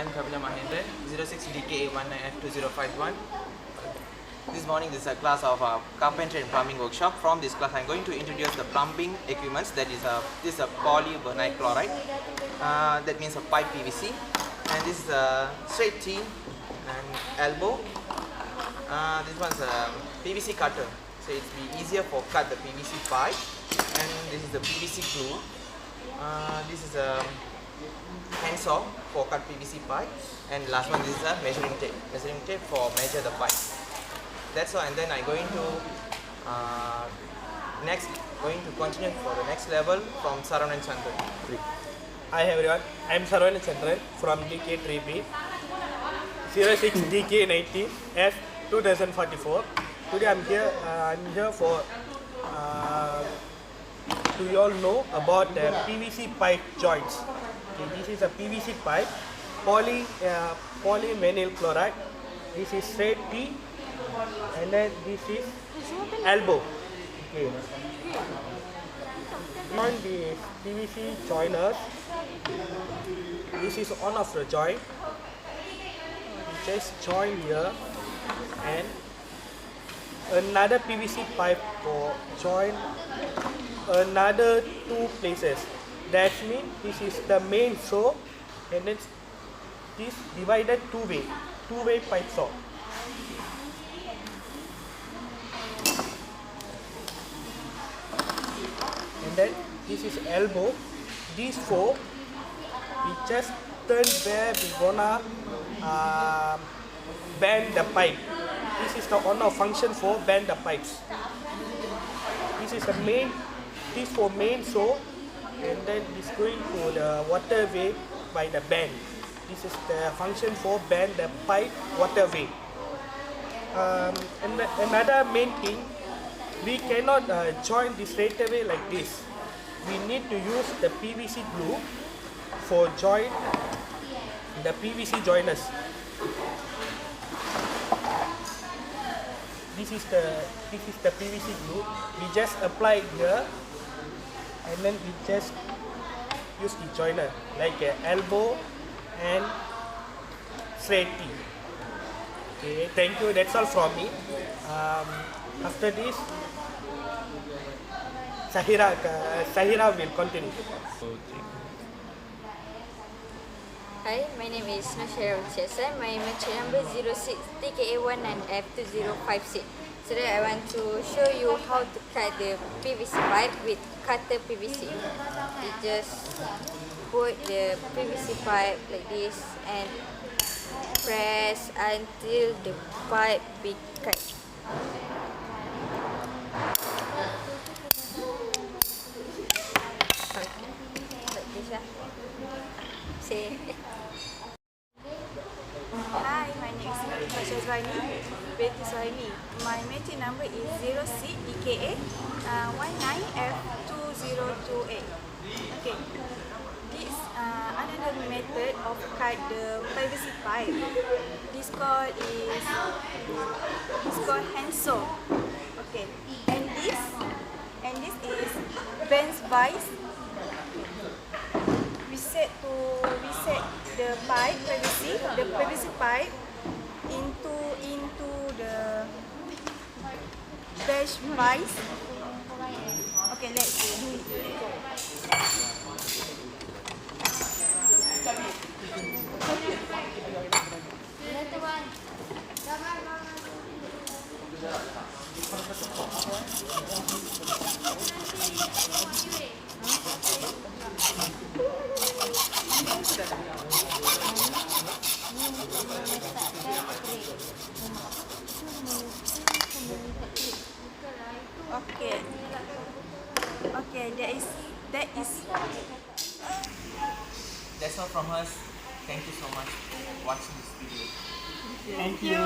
I'm Kapila Mahendra, 06DKA19F2051. This morning this is a class of carpentry and plumbing workshop. From this class I'm going to introduce the plumbing equipments. That is this is a polyvinyl chloride. That means a pipe PVC. And this is a straight T and elbow. This one's a PVC cutter. So it will be easier for cut the PVC pipe. And this is the PVC glue. This is a handsaw for cut PVC pipe, and last one, this is a measuring tape for measure the pipe. That's all. And then I'm going to continue for the next level from Saravanan Chandran. Hi everyone, I am Saravanan Chandran from DK3B 06DK19F2044. Today I'm here for to you all know about the PVC pipe joints. Okay, this is a PVC pipe, polyvinyl chloride. This is straight T, and then this is elbow. Okay. On the PVC joiners, this is one of the joint. We just join here, and another PVC pipe for join another two places. That means this is the main saw, and then this divided two-way pipe saw. And then this is elbow. These four we just turn where we gonna bend the pipe. This is the honor function for bend the pipes. This is the main. These four main saw, and then it's going to the waterway by the bend. This is the function for bend the pipe waterway. And another main thing, we cannot join this straight away like this. We need to use the PVC glue for join the PVC joiners. This is the PVC glue. We just apply it here, and then we just use the joiner like elbow and straight T. Okay, thank you. That's all from me. After this, Sahira will continue. Hi, my name is Nashira Chesa. My matric number is 06DKA19F2056. Today I want to show you how to cut the PVC pipe with cutter PVC. You just put the PVC pipe like this and press until the pipe be cut. Okay, like this. See. Hi, my name is Betty Swani. My matric number is 06DKA19F2028. Okay, this another method of cut the PVC pipe. This called handsaw. Okay, and this is bench vise. We set the pipe PVC pipe into the bench vise. Okay, let's do it. Okay, that is. That's all from us. Thank you so much for watching this video. Thank you.